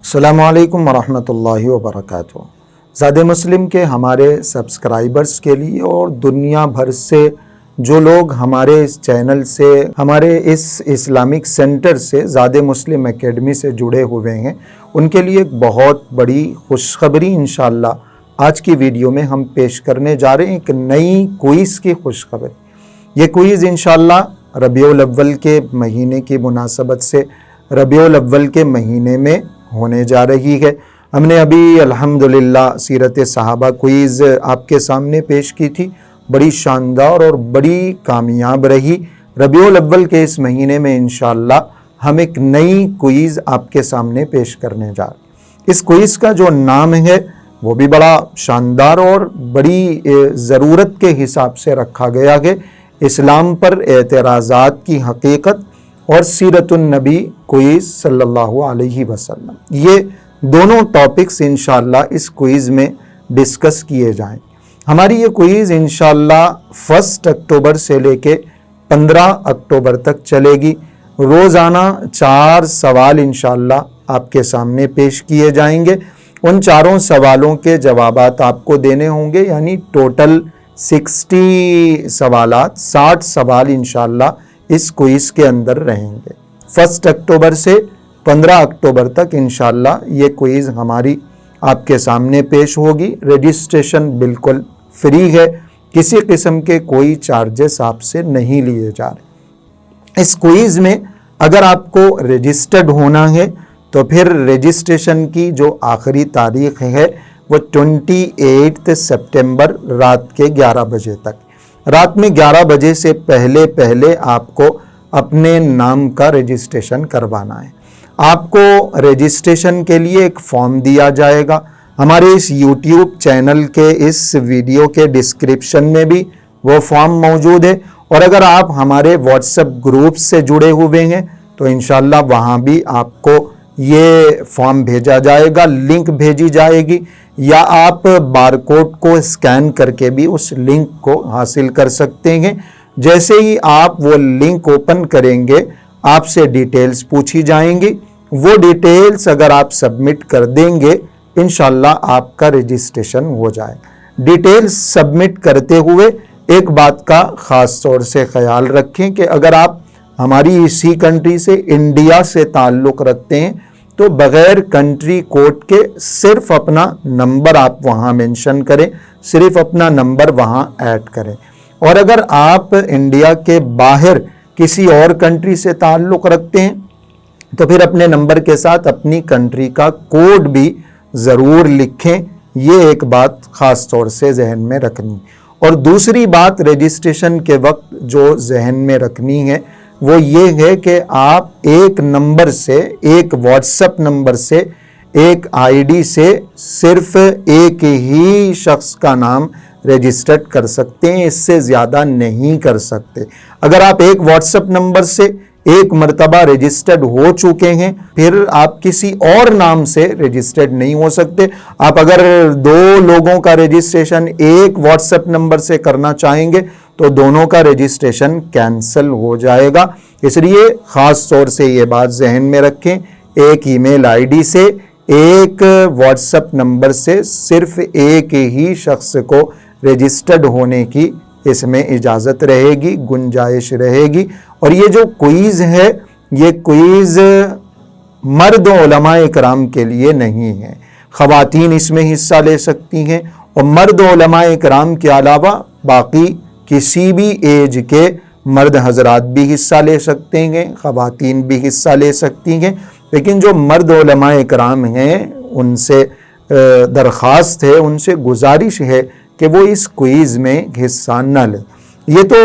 السلام علیکم ورحمۃ اللہ وبرکاتہ۔ زاد مسلم کے ہمارے سبسکرائبرز کے لیے اور دنیا بھر سے جو لوگ ہمارے اس چینل سے، ہمارے اس اسلامک سینٹر سے، زاد مسلم اکیڈمی سے جڑے ہوئے ہیں، ان کے لیے ایک بہت بڑی خوشخبری انشاءاللہ آج کی ویڈیو میں ہم پیش کرنے جا رہے ہیں۔ ایک نئی کوئز کی خوشخبری۔ یہ کوئز انشاءاللہ ربیع الاول کے مہینے کی مناسبت سے ربیع الاول کے مہینے میں ہونے جا رہی ہے۔ ہم نے ابھی الحمدللہ سیرت صحابہ کوئز آپ کے سامنے پیش کی تھی، بڑی شاندار اور بڑی کامیاب رہی۔ ربیع الاول کے اس مہینے میں انشاءاللہ ہم ایک نئی کوئز آپ کے سامنے پیش کرنے جا رہے ہیں۔ اس کوئز کا جو نام ہے وہ بھی بڑا شاندار اور بڑی ضرورت کے حساب سے رکھا گیا ہے، اسلام پر اعتراضات کی حقیقت اور سیرت النبی کوئز صلی اللہ علیہ وسلم۔ یہ دونوں ٹاپکس انشاءاللہ اس کوئز میں ڈسکس کیے جائیں۔ ہماری یہ کوئز انشاءاللہ 1 اکتوبر سے لے کے 15 اکتوبر تک چلے گی۔ روزانہ 4 سوال انشاءاللہ آپ کے سامنے پیش کیے جائیں گے۔ ان چاروں سوالوں کے جوابات آپ کو دینے ہوں گے، یعنی ٹوٹل 60 سوالات، 60 سوال انشاءاللہ اس کوئز کے اندر رہیں گے۔ 1 اکتوبر سے 15 اکتوبر تک انشاءاللہ یہ کوئز ہماری آپ کے سامنے پیش ہوگی۔ رجسٹریشن بالکل فری ہے، کسی قسم کے کوئی چارجز آپ سے نہیں لیے جا رہے۔ اس کوئز میں اگر آپ کو رجسٹرڈ ہونا ہے تو پھر رجسٹریشن کی جو آخری تاریخ ہے وہ 28 سپٹمبر رات کے 11 بجے تک۔ رات میں 11 بجے سے پہلے آپ کو اپنے نام کا رجسٹریشن کروانا ہے۔ آپ کو رجسٹریشن کے لیے ایک فارم دیا جائے گا۔ ہمارے اس یوٹیوب چینل کے اس ویڈیو کے ڈسکرپشن میں بھی وہ فارم موجود ہے، اور اگر آپ ہمارے واٹس ایپ گروپ سے جڑے ہوئے ہیں تو انشاءاللہ وہاں بھی آپ کو یہ فارم بھیجا جائے گا، لنک بھیجی جائے گی، یا آپ بار کوڈ کو اسکین کر کے بھی اس لنک کو حاصل کر سکتے ہیں۔ جیسے ہی آپ وہ لنک اوپن کریں گے آپ سے ڈیٹیلز پوچھی جائیں گی، وہ ڈیٹیلز اگر آپ سبمٹ کر دیں گے انشاءاللہ آپ کا رجسٹریشن ہو جائے۔ ڈیٹیلز سبمٹ کرتے ہوئے ایک بات کا خاص طور سے خیال رکھیں کہ اگر آپ ہماری اسی کنٹری سے، انڈیا سے تعلق رکھتے ہیں تو بغیر کنٹری کوڈ کے صرف اپنا نمبر آپ وہاں مینشن کریں، صرف اپنا نمبر وہاں ایڈ کریں۔ اور اگر آپ انڈیا کے باہر کسی اور کنٹری سے تعلق رکھتے ہیں تو پھر اپنے نمبر کے ساتھ اپنی کنٹری کا کوڈ بھی ضرور لکھیں۔ یہ ایک بات خاص طور سے ذہن میں رکھنی۔ اور دوسری بات رجسٹریشن کے وقت جو ذہن میں رکھنی ہے وہ یہ ہے کہ آپ ایک نمبر سے، ایک واٹس ایپ نمبر سے، ایک آئی ڈی سے صرف ایک ہی شخص کا نام رجسٹرڈ کر سکتے ہیں، اس سے زیادہ نہیں کر سکتے۔ اگر آپ ایک واٹس ایپ نمبر سے ایک مرتبہ رجسٹرڈ ہو چکے ہیں پھر آپ کسی اور نام سے رجسٹرڈ نہیں ہو سکتے۔ آپ اگر 2 لوگوں کا رجسٹریشن ایک واٹس ایپ نمبر سے کرنا چاہیں گے تو دونوں کا رجسٹریشن کینسل ہو جائے گا۔ اس لیے خاص طور سے یہ بات ذہن میں رکھیں، ایک ای میل آئی ڈی سے، ایک واٹس ایپ نمبر سے صرف ایک ہی شخص کو رجسٹرڈ ہونے کی اس میں اجازت رہے گی، گنجائش رہے گی۔ اور یہ جو کوئز ہے یہ کوئز مرد علماء اکرام کے لیے نہیں ہے، خواتین اس میں حصہ لے سکتی ہیں، اور مرد علماء اکرام کے علاوہ باقی کسی بھی ایج کے مرد حضرات بھی حصہ لے سکتے ہیں، خواتین بھی حصہ لے سکتی ہیں، لیکن جو مرد علماء اکرام ہیں ان سے درخواست ہے، ان سے گزارش ہے کہ وہ اس کوئز میں حصہ نہ لیں۔ یہ تو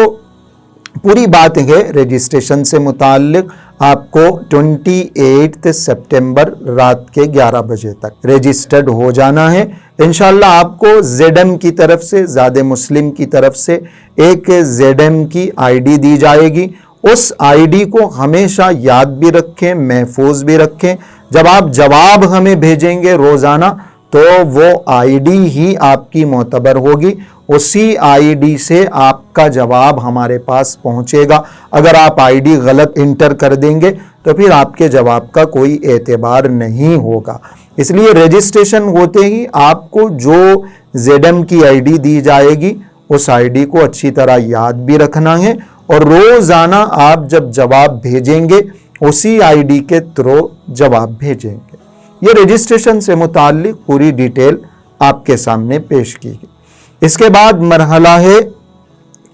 پوری بات ہے رجسٹریشن سے متعلق۔ آپ کو 28 سپٹمبر رات کے 11 بجے تک رجسٹرڈ ہو جانا ہے۔ انشاءاللہ آپ کو ZM کی طرف سے، زاد مسلم کی طرف سے ایک ZM کی آئی ڈی دی جائے گی۔ اس آئی ڈی کو ہمیشہ یاد بھی رکھیں، محفوظ بھی رکھیں۔ جب آپ جواب ہمیں بھیجیں گے روزانہ تو وہ آئی ڈی ہی آپ کی معتبر ہوگی، اسی آئی ڈی سے آپ کا جواب ہمارے پاس پہنچے گا۔ اگر آپ آئی ڈی غلط انٹر کر دیں گے تو پھر آپ کے جواب کا کوئی اعتبار نہیں ہوگا۔ اس لیے رجسٹریشن ہوتے ہی آپ کو جو زیڈم کی آئی ڈی دی جائے گی اس آئی ڈی کو اچھی طرح یاد بھی رکھنا ہے، اور روزانہ آپ جب جواب بھیجیں گے اسی آئی ڈی کے تھرو جواب بھیجیں گے۔ یہ رجسٹریشن سے متعلق پوری ڈیٹیل آپ کے سامنے پیش کی گئی۔ اس کے بعد مرحلہ ہے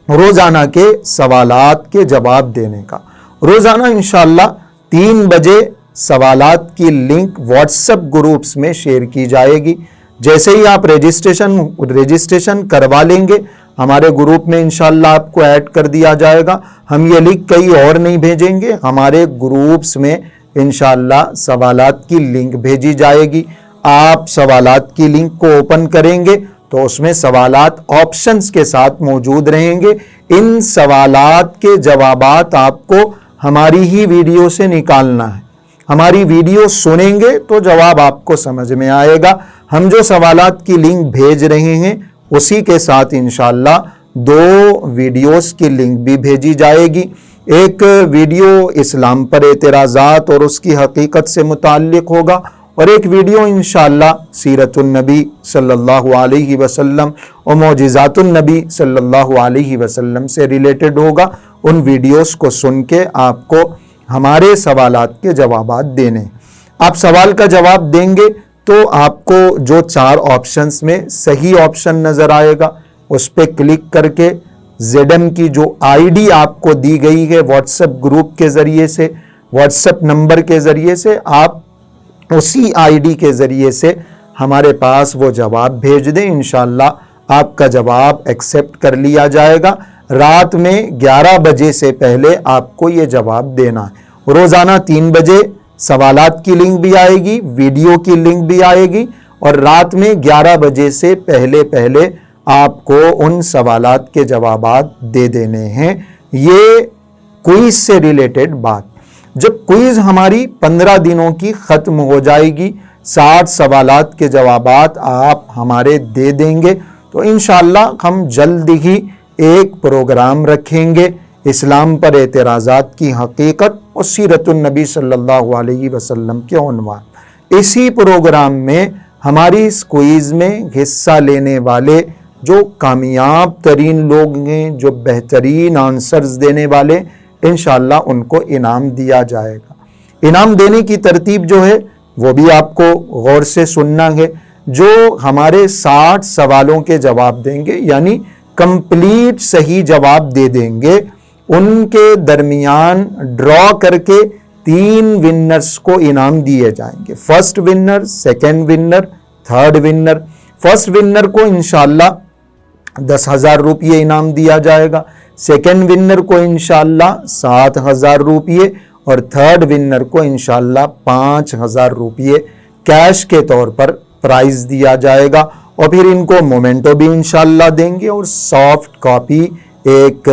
روزانہ کے سوالات کے جواب دینے کا۔ روزانہ انشاءاللہ 3 بجے سوالات کی لنک واٹس ایپ گروپس میں شیئر کی جائے گی۔ جیسے ہی آپ رجسٹریشن کروا لیں گے ہمارے گروپ میں انشاءاللہ آپ کو ایڈ کر دیا جائے گا۔ ہم یہ لنک کہیں اور نہیں بھیجیں گے، ہمارے گروپس میں انشاءاللہ سوالات کی لنک بھیجی جائے گی۔ آپ سوالات کی لنک کو اوپن کریں گے تو اس میں سوالات آپشنز کے ساتھ موجود رہیں گے۔ ان سوالات کے جوابات آپ کو ہماری ہی ویڈیو سے نکالنا ہے۔ ہماری ویڈیو سنیں گے تو جواب آپ کو سمجھ میں آئے گا۔ ہم جو سوالات کی لنک بھیج رہے ہیں اسی کے ساتھ انشاءاللہ 2 ویڈیوز کی لنک بھی بھیجی جائے گی۔ ایک ویڈیو اسلام پر اعتراضات اور اس کی حقیقت سے متعلق ہوگا، اور ایک ویڈیو انشاءاللہ سیرت النبی صلی اللہ علیہ وسلم اور معجزات النبی صلی اللہ علیہ وسلم سے ریلیٹڈ ہوگا۔ ان ویڈیوز کو سن کے آپ کو ہمارے سوالات کے جوابات دینے۔ آپ سوال کا جواب دیں گے تو آپ کو جو 4 آپشنز میں صحیح آپشن نظر آئے گا اس پہ کلک کر کے زیڈم کی جو آئی ڈی آپ کو دی گئی ہے واٹس ایپ گروپ کے ذریعے سے، واٹس ایپ نمبر کے ذریعے سے، آپ اسی آئی ڈی کے ذریعے سے ہمارے پاس وہ جواب بھیج دیں۔ انشاءاللہ آپ کا جواب ایکسیپٹ کر لیا جائے گا۔ رات میں 11 بجے سے پہلے آپ کو یہ جواب دینا ہے۔ روزانہ 3 بجے سوالات کی لنک بھی آئے گی، ویڈیو کی لنک بھی آئے گی، اور رات میں 11 بجے سے پہلے آپ کو ان سوالات کے جوابات دے دینے ہیں۔ یہ کوئز سے ریلیٹڈ بات۔ جب کوئز ہماری 15 دنوں کی ختم ہو جائے گی، 60 سوالات کے جوابات آپ ہمارے دے دیں گے، تو انشاءاللہ ہم جلد ہی ایک پروگرام رکھیں گے اسلام پر اعتراضات کی حقیقت اور سیرت النبی صلی اللہ علیہ وسلم کے عنوان۔ اسی پروگرام میں ہماری اس کوئز میں حصہ لینے والے جو کامیاب ترین لوگ ہیں، جو بہترین آنسرز دینے والے، انشاءاللہ ان کو انعام دیا جائے گا۔ انعام دینے کی ترتیب جو ہے وہ بھی آپ کو غور سے سننا ہے۔ جو ہمارے 60 سوالوں کے جواب دیں گے، یعنی کمپلیٹ صحیح جواب دے دیں گے، ان کے درمیان ڈرا کر کے 3 ونرز کو انعام دیے جائیں گے۔ First winner, second winner, third winner. First winner کو انشاءاللہ 10,000 روپیے انعام دیا جائے گا، سیکنڈ ونر کو انشاءاللہ 7,000 روپیے، اور تھرڈ ونر کو انشاءاللہ 5,000 روپیے کیش کے طور پر پرائز دیا جائے گا، اور پھر ان کو مومنٹو بھی انشاءاللہ دیں گے، اور سافٹ کاپی ایک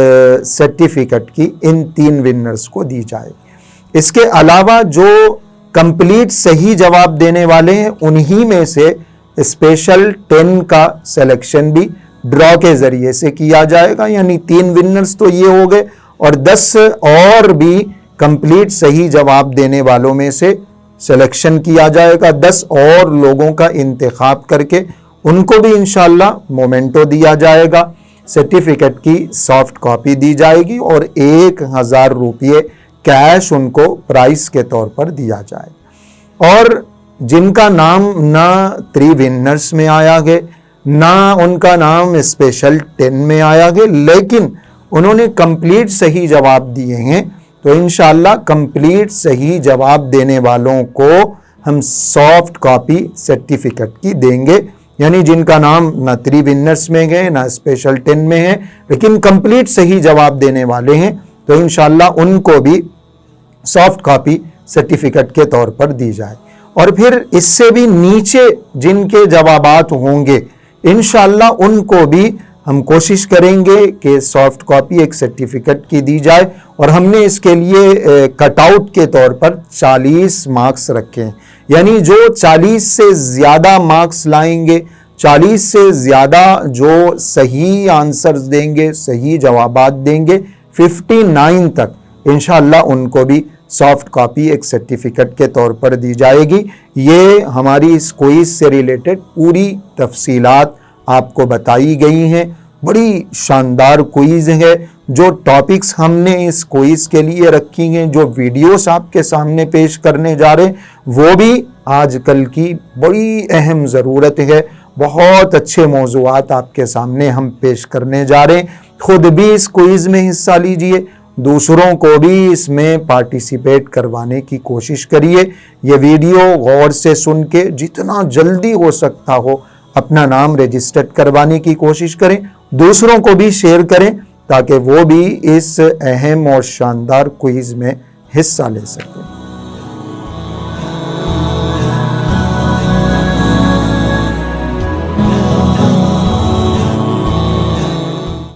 سرٹیفکیٹ کی ان 3 ونرز کو دی جائے گی۔ اس کے علاوہ جو کمپلیٹ صحیح جواب دینے والے ہیں انہی میں سے اسپیشل 10 کا سلیکشن بھی ڈرا کے ذریعے سے کیا جائے گا، یعنی 3 ونرز تو یہ ہو گئے، اور 10 اور بھی کمپلیٹ صحیح جواب دینے والوں میں سے سلیکشن کیا جائے گا۔ 10 اور لوگوں کا انتخاب کر کے ان کو بھی انشاءاللہ مومنٹو دیا جائے گا، سرٹیفکیٹ کی سافٹ کاپی دی جائے گی، اور 1,000 روپیے کیش ان کو پرائز کے طور پر دیا جائے گا۔ اور جن کا نام نہ 3 ونرز میں آیا گے، نہ ان کا نام اسپیشل 10 میں آیا گے، لیکن انہوں نے کمپلیٹ صحیح جواب دیے ہیں، تو انشاءاللہ کمپلیٹ صحیح جواب دینے والوں کو ہم سافٹ کاپی سرٹیفکیٹ کی دیں گے، یعنی جن کا نام نہ 3 ونرز میں گئے نہ اسپیشل 10 میں ہے، لیکن کمپلیٹ صحیح جواب دینے والے ہیں، تو انشاءاللہ ان کو بھی سافٹ کاپی سرٹیفکیٹ کے طور پر دی جائے۔ اور پھر اس سے بھی نیچے جن کے جوابات ہوں گے انشاءاللہ ان کو بھی ہم کوشش کریں گے کہ سافٹ کاپی ایک سرٹیفکیٹ کی دی جائے، اور ہم نے اس کے لیے کٹ آؤٹ کے طور پر 40 مارکس رکھے ہیں، یعنی جو 40 سے زیادہ مارکس لائیں گے، 40 سے زیادہ جو صحیح آنسرز دیں گے، صحیح جوابات دیں گے، 59 تک انشاءاللہ ان کو بھی سافٹ کاپی ایک سرٹیفکیٹ کے طور پر دی جائے گی۔ یہ ہماری اس کوئز سے ریلیٹڈ پوری تفصیلات آپ کو بتائی گئی ہیں۔ بڑی شاندار کوئز ہے۔ جو ٹاپکس ہم نے اس کوئز کے لیے رکھی ہیں، جو ویڈیوز آپ کے سامنے پیش کرنے جا رہے ہیں، وہ بھی آج کل کی بڑی اہم ضرورت ہے۔ بہت اچھے موضوعات آپ کے سامنے ہم پیش کرنے جا رہے ہیں۔ خود بھی اس کوئز میں حصہ لیجئے، دوسروں کو بھی اس میں پارٹیسپیٹ کروانے کی کوشش کریے۔ یہ ویڈیو غور سے سن کے جتنا جلدی ہو سکتا ہو اپنا نام رجسٹر کروانے کی کوشش کریں، دوسروں کو بھی شیئر کریں تاکہ وہ بھی اس اہم اور شاندار کوئز میں حصہ لے سکیں۔